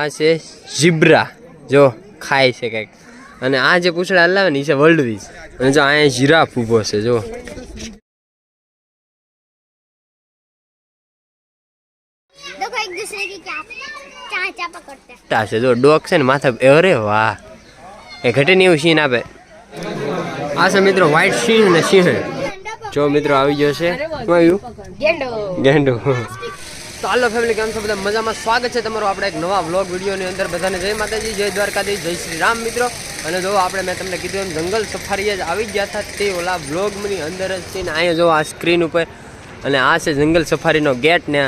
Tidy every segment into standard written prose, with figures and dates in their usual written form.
આ છે ઝીબ્રા, જો ખાય છે કંઈક. અને આ જે પૂછડા હલાવે ને એ છે વર્લ્ડ વીસ. અને જો અહીંયા જીરાફ ઊભો છે જો. છે જો ડોગ છે ને માથા. અરે વાહ, એ ઘટે ને એવું સીન આપે. આ છે મિત્રો વ્હાઈટ સિંહ ને સિંહ. જો મિત્રો આવી ગયો છે. શું આવ્યું? ગેંડો. તો હાલો ફેમિલી, કેમ છો બધા? મજામાં. સ્વાગત છે તમારું આપણે એક નવા વ્લોગ વિડીયોની અંદર. બધાને જય માતાજી, જય દ્વારકાધીશ, જય શ્રી રામ મિત્રો. અને જો આપણે મેં તમને કીધું એમ જંગલ સફારી જ આવી ગયા હતા તે ઓલા વ્લોગની અંદર જ છે ને. અહીંયા જો આ સ્ક્રીન ઉપર. અને આ છે જંગલ સફારીનો ગેટ ને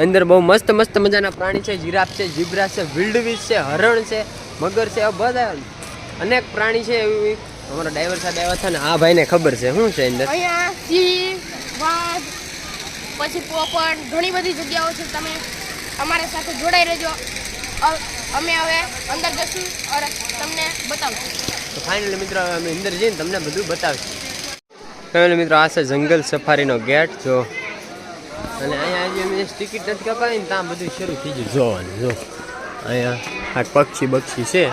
અંદર બહુ મસ્ત મસ્ત મજાના પ્રાણી છે. જીરાફ છે, ઝીબ્રા છે, વિલ્ડવીસ છે, હરણ છે, મગર છે, બધા અનેક પ્રાણી છે. એવી અમારો ડ્રાઈવર સાહેબ આવ્યા હતા ને આ ભાઈને ખબર છે શું છે અંદર. અહીંયા સિંહ, વાઘ, પછી પોપટ, ઘણી બધી જગ્યાઓ છે. તમે અમારી સાથે જોડાઈ રહેજો. અમે હવે અંદર જશું અને તમને બતાવશું. તો ફાઇનલી મિત્રો અમે અંદર જઈને તમને બધું બતાવશું. ફેમિલી મિત્રો આ છે જંગલ સફારીનો ગેટ જો. અને અહીંયા જે મેં ટિકિટ નથી કપાવી ને ત્યાં બધું શરૂ થઈ ગયું જોવાનું. જો અહીંયા આ પક્ષી બક્ષી છે.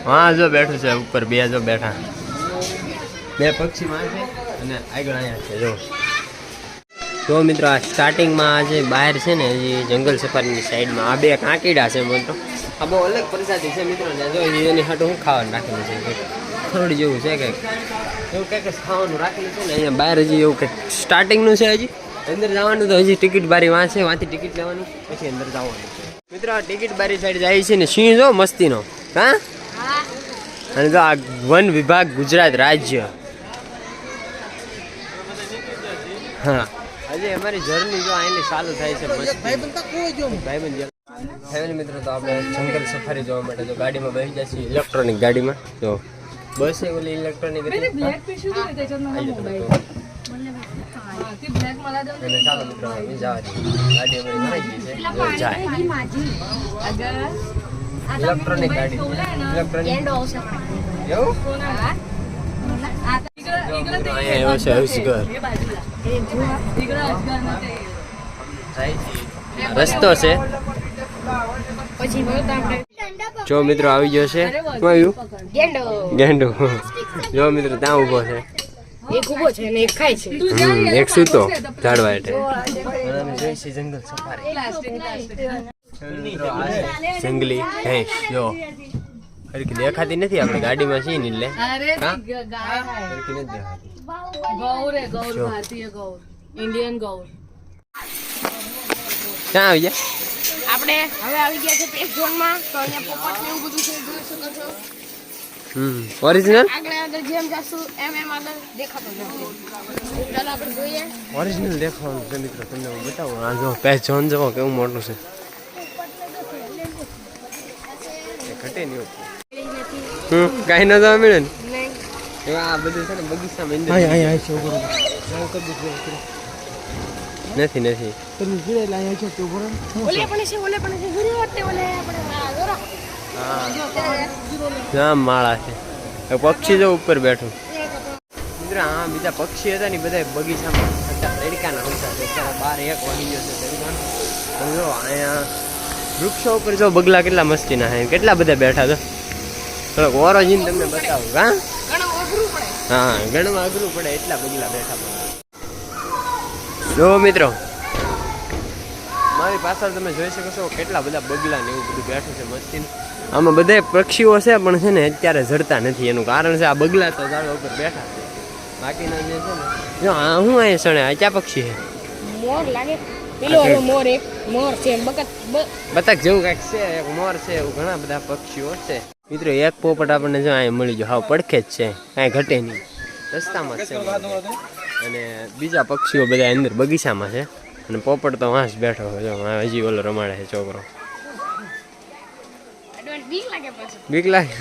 હા જો બેઠું છે ઉપર બે જો બેઠા. બે પક્ષીમાં છે અને આગળ અહીંયા છે જો. જો મિત્રો આ સ્ટાર્ટિંગમાં આ જે બહાર છે ને હજી જંગલ સફારીની સાઈડમાં આ બે કાંકીડા છે. મિત્રો આ બહુ અલગ પ્રજાતિ છે મિત્રો. ને જો એની હાટું હું ખાવાનું રાખેલું છે કંઈક ખરોડી જેવું છે કંઈક એવું કંઈક ખાવાનું રાખેલું છે ને. અહીંયા બહાર હજી એવું કંઈક સ્ટાર્ટિંગનું છે. હજી અંદર જવાનું તો હજી ટિકિટ બારી વાં છે. વાંથી ટિકિટ લેવાનું પછી અંદર જવાનું છે મિત્રો. આ ટિકિટ બારી સાઈડ જાય છે ને સિંહ જો મસ્તીનો. હા અને જો આ વન વિભાગ ગુજરાત રાજ્ય. હા હજી અમારી જર્ની જો અહીંની ચાલુ થાય છે. ભાઈબંધ ફેમિલી મિત્રો તો આપણે જંગલ સફારી જોવા માટે તો ગાડીમાં બેસી જશે. ઇલેક્ટ્રોનિક ગાડીમાં જો બસ એ ઓલી ઇલેક્ટ્રોનિક ચાલો મિત્રો જવા દઈએ. ગાડી અમારી ભરાઈ ગઈ છે જાય ઇલેક્ટ્રોનિક ગાડી. ઇલેક્ટ્રોનિક એવું અહીંયા છે અજગર. રસ્તો છે જો મિત્રો આવી ગયો છે. શું આવ્યું? ગેંડો. જો મિત્રો ત્યાં ઊભો છે. એક ઊભો છે અને એક ખાય છે. એક સૂતો ઝાડવા હેઠે. જોઈશે જંગલ સફારી. જંગલી ભેંસ જો હરકી દેખાતી નથી. આપણે ગાડીમાં છીએ ને એટલે હરકી નથી દેખાતી. ગૌર હે ગૌર, ભારતીય ગૌર, ઇન્ડિયન ગૌર. ક્યાં આવી ગયા? આપણે હવે આવી ગયા છે પેસ્ટ ઝોનમાં. તો અહીંયા પોપટ ને એવું બધું છે, જોઈ શકો છો. ઓરિજિનલ આગળ જેમ જાશું એમ આગળ દેખાતો જશે. ચાલો આપણે જોઈએ. ઓરિજિનલ દેખાવાનું છે મિત્રો. તમને હું બતાવું. આ જો પેસ્ટ ઝોન જો કેવું મોટું છે. ઘટે નહીં કાંઈ ન જવા મળે ને. આ બધું છે ને બગીચામાં નથી નથી. હા માળા છે. પક્ષી જો ઉપર બેઠું. મિત્ર હા બીજા પક્ષી હતા ને બધા બગીચામાં હતા. તડકાના હતા. 12-1 વાગી ગયો છે તડકાનો. જો અહીંયા વૃક્ષો ઉપર જો બગલા કેટલા મસ્તીના છે. કેટલા બધા બેઠા છો. થોડોક ઓરો જઈને તમને બતાવું. હા ઘણું અઘરું પડે એટલા બગલા બેઠા પડે. જો મિત્રો મારી પાછળ તમે જોઈ શકો છો કેટલા બધા બગલા ને એવું બધું બેઠું છે મસ્તી. આમાં બધા પક્ષીઓ છે પણ છે ને અત્યારે જડતા નથી. એનું કારણ છે આ બગલા તો ઝાડવા ઉપર બેઠા છે. બાકીના જે છે ને જો આ હું અહીંયા સણે આ ક્યાં પક્ષી છે? મોર લાગે. પેલો મોર એક મોર છે. બતક જેવું કંઈક છે. એક મોર છે. એવું ઘણા બધા પક્ષીઓ છે મિત્રો. એક પોપટ આપણને જો અહીંયા મળી ગયો. હાવ પડખે જ છે. કાંઈ ઘટે નહીં. રસ્તામાં જ છે. અને બીજા પક્ષીઓ બધા અંદર બગીચામાં છે. અને પોપટ તો વાંસ બેઠો હોય. જો હજી ઓલો રમાડે છે છોકરો. બીક લાગે?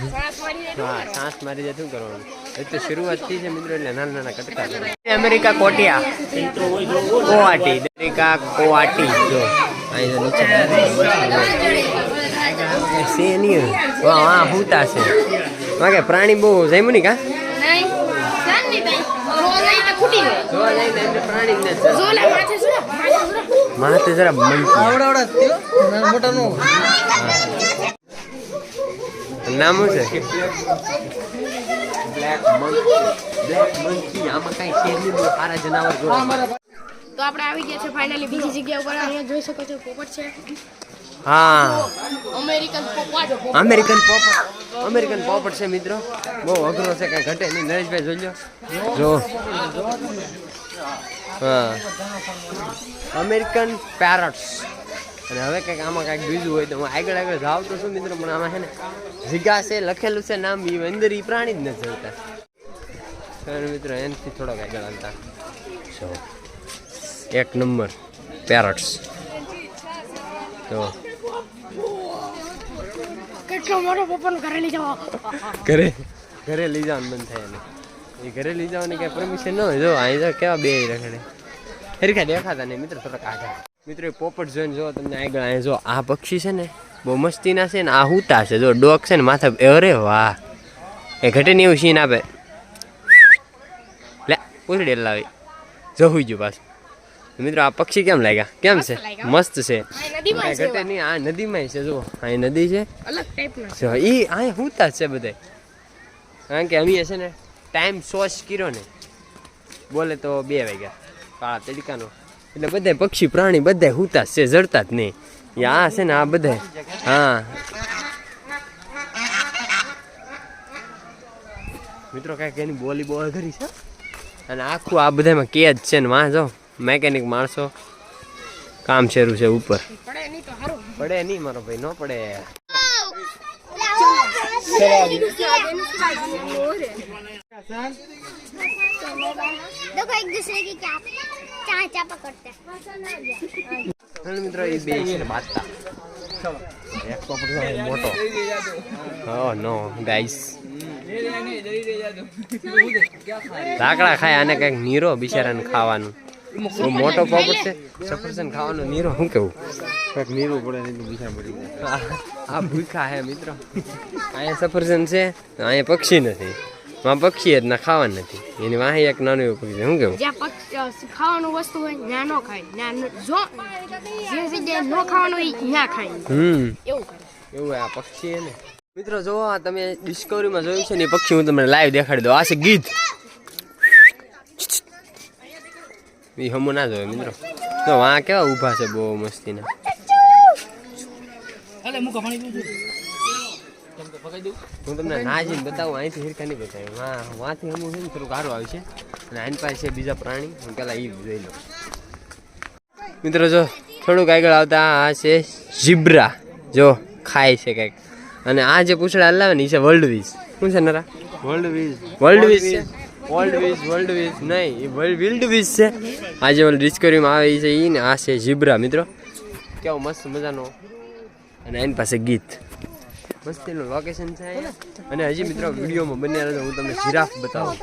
હા સાંસ મારી જાય. શું કરવાનું? એ તો શરૂઆત થઈ છે મિત્રો. એટલે નાના નાના કટકા છે. અમેરિકા કોટિયા કોવાટી. અમેરિકા કોવાટી જો અહીં નીચે છે નહીં. હા હુતા છે. વાગે પ્રાણી બહુ જમ્યું નહીં કા? માથે જરા મંકી મોટા નો નામ શું છે? Black monkey. આમાં કઈ છે નહીં, બહુ સારા જનાવર જોવા મળે. તો આપણે આવી ગયા છે ફાઇનલી બીજી જગ્યા ઉપર. અહીંયા જોઈ શકો છો પોપટ છે. હા, અમેરિકન પોપટ. અમેરિકન પોપટ છે મિત્રો. બહુ અઘરો છે, કઈ ઘટે નહીં. નરેશભાઈ જોઈ લો. જો હા, અમેરિકન પેરટ્સ. અને હવે કંઈક આમાં કંઈક બીજું હોય તો હું આગળ જાઉં તો શું મિત્રો, પણ આમાં છે ને જીગા છે લખેલું છે નામ, એ અંદર એ પ્રાણી જ નથી જતા. મિત્રો એનાથી થોડોક આગળ આવતા જો 1 નંબર પેરટ્સ. તો કેટલો મોટો પોપટ ઘરે લઈ જાઓ. ઘરે લઈ જવાનું બંધ થાય ને. એ ઘરે લઈ જવાની કઈ પરમિશન ન હોય. જો અહીં જો કેવા બે રખડે, હરખા દેખાતા નહીં મિત્રો, થોડાક આગળ. મિત્રો એ પોપટ જોઈને જો તમને આગળ અહીંયા જો આ પક્ષી છે ને બહુ મસ્તીના છે ને. આ હુતા છે જો, ડોક છે ને માથા. અરે વાહ, એ ઘટે નહીં એવું સીન આપે. લે પૂછડી લાવી જો હુઈ ગયું પાછું. મિત્રો આ પક્ષી કેમ લાગ્યા? કેમ છે? મસ્ત છે. ઘટે નહીં. આ નદીમાં છે જો, અહીં નદી છે અલગ ટાઈપના. જો એ અહીં હુતા જ છે બધા. કારણ કે અમે છે ને ટાઈમ સોચ કર્યો ને, બોલે તો 2 વાગ્યા કાળા તડકાનો. એટલે બધા પક્ષી પ્રાણી બધા હુતા જ છે, જડતા જ નહીં. આ છે ને આ બધા. હા મિત્રો કાંઈક એની બોલી બહુ અઘરી છે. અને આખું આ બધામાં કેદ છે ને. વાં જો મેકેનિક માણસો કામ શરૂ છે ઉપર. પડે નહીં તો સારું. પડે નહીં મારો ભાઈ, ન પડે. देखो एक दूसरे की क्या चाचा पकड़ते हैं। મિત્રો એ બે છે બાતા. એક પોપટ મોટો. ઓ નો ગાઈસ, લાકડા ખાય. આને કઈક નીરો બિચારાને ખાવાનું. બહુ મોટો પોપટ છે. સફરજન ખાવાનું નીરો શું કેવું? કઈક નીરો પડે નહીં તો બિચારા પડી જાય. આ ભૂખા હે મિત્રો. અહીંયા સફરજન છે, અહીંયા પક્ષી નથી. માં પક્ષી જ ના ખાવાનું નથી. એની વાહે એક નાનું એવું પક્ષી. શું કેવું? જ્યાં ખાવાનું વસ્તુ હોય ત્યાં ન ખાય, ત્યાં જો જે જગ્યાએ ન ખાવાનું હોય ત્યાં ખાય. એવું કરે. એવું આ પક્ષી ને મિત્રો. જો આ તમે ડિસ્કવરીમાં જોયું છે ને, એ પક્ષી હું તમને લાઈવ દેખાડી દઉં. આ છે ગીધ. એ હમો ના જોવે મિત્રો. તો આ કેવા ઊભા છે બહુ મસ્તીના. હું તમને ના જઈને બતાવું. અહીંથી હિરકા નહીં બતાવ્યું. હા, વાંથી હમું છે ને થોડુંક સારું આવશે. અને આની પાસે છે બીજા પ્રાણી. હું પેલા એ જોઈ લઉં મિત્રો. જો થોડુંક આગળ આવતા આ છે ઝીબ્રા. જો ખાય છે કંઈક. અને આ જે પૂછડા હલાવે ને એ છે વર્લ્ડ વીઝ. શું છે નરા? વર્લ્ડ વીઝ છે. વર્લ્ડ વીઝ નહીં, એ વિલ્ડ વીઝ છે. આ જે ડિસ્કવરીમાં આવે છે એ ને. આ છે ઝીબ્રા મિત્રો. કેવો મસ્ત મજાનો. અને એની પાસે ગીત. મસ્તીનું લોકેશન છે. અને હજી મિત્રો વિડીયોમાં બને રહેજો, હું તમને જીરાફ બતાવું.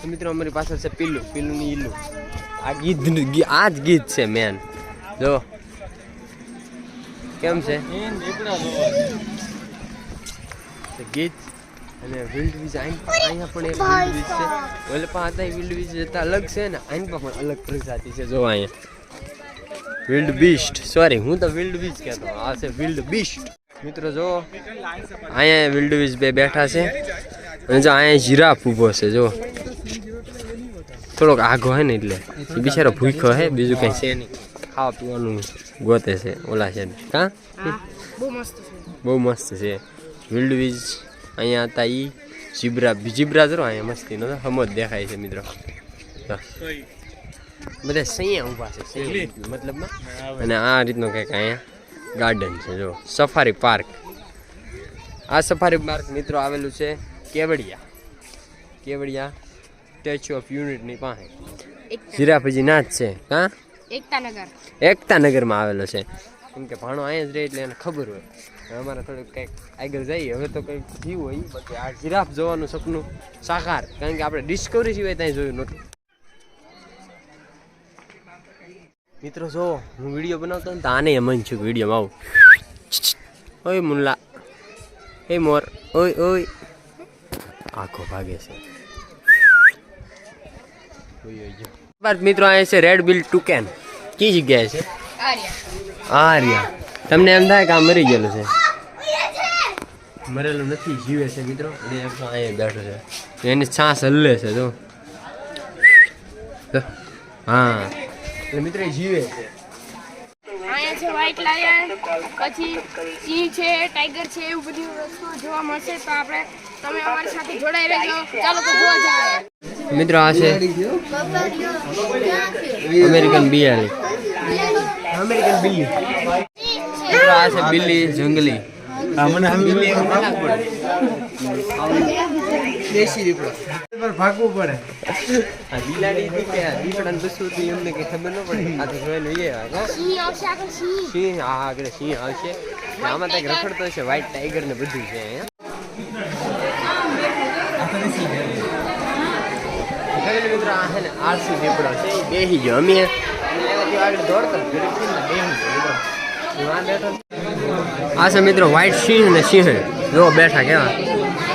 તો મિત્રો અમારી પાછળ છે પીલું ની ઈલું. આ ગીધ, આ જ ગીધ છે મેન. જો કેમ છે ગીધ. અને વિલ્ડ વીઝ અહીંયા પણ એક વિલ્ડ વીઝ છે. ઓલે પણ હતા વિલ્ડ વીઝ જતા અલગ છે ને, આની પણ અલગ પ્રજાતિ છે. જો અહીંયા વિલ્ડ બીસ્ટ. સોરી, હું તો વિલ્ડ વીઝ કહેતો. આ છે વિલ્ડ બીસ્ટ મિત્રો. જો અહીંયા વિલ્ડ વીઝ બે બેઠા છે. અને જો અહીંયા જીરાફ ઊભો છે. જો થોડોક આઘો હે ને એટલે એ બિચારો ભૂખ્યો હે, બીજું કંઈ છે નહીં. ખાવા પીવાનું ગોતે છે ઓલા છે. હા, બહુ મસ્ત છે. બહુ મસ્ત છે વિલ્ડ વીઝ. અહીંયા હતા એ જીબ્રા જરો અહીંયા મસ્તીનો હમો જ દેખાય છે મિત્રો. બધા સૈયા ઊભા છે મતલબમાં. અને આ રીતનો કંઈક અહીંયા ગાર્ડન છે. જો સફારી પાર્ક. આ સફારી પાર્ક મિત્રો આવેલું છે કેવડિયા સ્ટેચ્યુ ઓફ યુનિટની પાસે. જીરાફજી ના જ છે. હા, એકતાનગરમાં આવેલો છે. કેમ કે ભાણો અહીંયા જ રહે એટલે એને ખબર હોય. અમારે થોડુંક કંઈક આગળ જઈએ હવે તો કંઈક થયું હોય. બાકી આ જીરાફ જોવાનું સપનું સાકાર. કારણ કે આપણે ડિસ્કવરી સિવાય ત્યાં જોયું નહોતું મિત્રો. જો હું વિડીયો બનાવતો ને તો આને મન છું વિડીયોમાં આવું. ઓય મુલ્લા, એ મોર, ઓય આખો ભાગે છે. મિત્રો અહીંયા છે રેડ બિલ ટુકેન. કઈ જગ્યાએ છે? આર્યા આ રહ્યા તમને એમ થાય કે આ મરી ગયેલું છે મરેલું નથી જીવે છે મિત્રો અને એમ તો અહીંયા બેઠો છે એની છાસ હલ્લે છે જો હા એટલે મિત્રો એ જીવે છે અહીંયા છે વ્હાઈટ લાયન પછી સિંહ છે ટાઈગર છે એવું બધી વસ્તુઓ જોવા મળશે તો તમે અમારી સાથે જોડાઈ રહેજો ચાલો તો જોવા જઈએ મિત્રો આ છે અમેરિકન બિયારી અમેરિકન બિલ્લી મિત્રો આ છે બિલ્લી જંગલી દેશી દીપડો ભાગવું પડે આ બિલાડી હતી કે દીપડાને દસું હતું એમને કઈ ખબર ન પડે આ તો જોઈને લઈએ સિંહ આવશે આગળ સિંહ સિંહ આ આગળ સિંહ આવશે આમાં કંઈક રખડતો હશે વ્હાઈટ ટાઈગર ને બધું છે અહીંયા મિત્રો આ છે ને આરસી દીપડો છે એ બેસી ગયો અમે આગળ દોડતા બેસી ગયો આ છે મિત્રો વ્હાઈટ સિંહ ને સિંહ જો બેઠા કેવા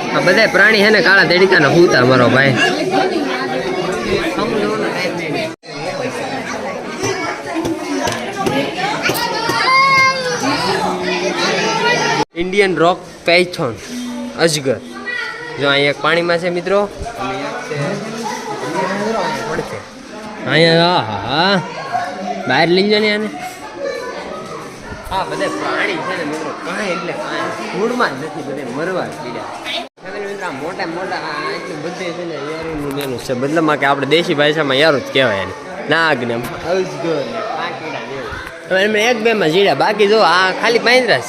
આ બધા પ્રાણી છે ને કાળા દેડીકાના હુતા મારો ભાઈ ઇન્ડિયન રોક પાયથોન અજગર જો અહીંયા એક પાણીમાં છે મિત્રો અને એક છે અહીંયા હા બહાર લઈ જાય ને આને હા બધા પ્રાણી છે ને મિત્રો કાંઈ એટલે કાંઈ ધૂળમાં જ નથી બધે મરવા જ પીડ્યા મિત્રો મોટા મોટા એટલું બધે છે ને યારું મેનું છે બદલામાં કે આપણે દેશી ભાષામાં યારું જ કહેવાય એને નાગ ને અજગર ને કાકીડા ને એવું એમાં એક બે માં જીડ્યા બાકી જો આ ખાલી પાંદરા જ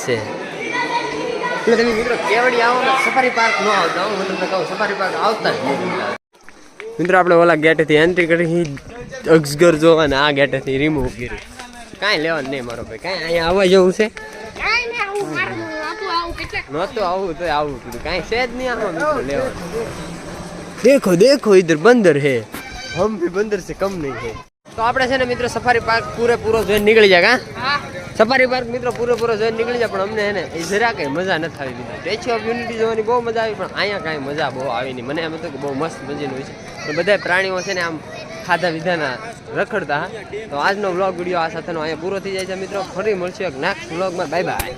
છે તમે મિત્રો કેવડી આવો ને સફારી પાર્ક ન આવતા હું તમને કહું સફારી પાર્ક આવતા જ નહીં મિત્રો આપણે ઓલા ગેટેથી એન્ટ્રી કરી અજગર જોવા ને આ ગેટેથી રિમૂવ કર્યું કાંઈ લેવાનું નહીં મારો ભાઈ કાંઈ અહીંયા આવવા જેવું છે કાંઈ નહીં આવું મારું આવું કેટલા નહોતું આવું તો આવું કીધું કાંઈ છે જ નહીં આમાં મિત્રો લેવાનું દેખો દેખો ઇધર બંદર હે હમ ભી બંદર સે કમ નહીં હે તો આપણે છે ને મિત્રો સફારી પાર્ક પૂરેપૂરો જોઈને નીકળી જાય હા સફારી પાર્ક મિત્રો પૂરેપૂરો જોઈને નીકળી જાય પણ અમને હે ને એ જરા કંઈ મજા નથી આવી દીધી સ્ટેચ્યુ ઓફ યુનિટી જોવાની બહુ મજા આવી પણ અહીંયા કાંઈ મજા બહુ આવી નહીં મને એમ હતું કે બહુ મસ્ત મજાનું હોય છે પણ બધા પ્રાણીઓ છે ને આમ ખાધા વિધાના રખડતા તો આજનો વ્લોગ વિડીયો આ સાથેનો અહીંયા પૂરો થઈ જાય છે મિત્રો ફરી મળશું એક નેક્સ્ટ વ્લોગમાં બાય બાય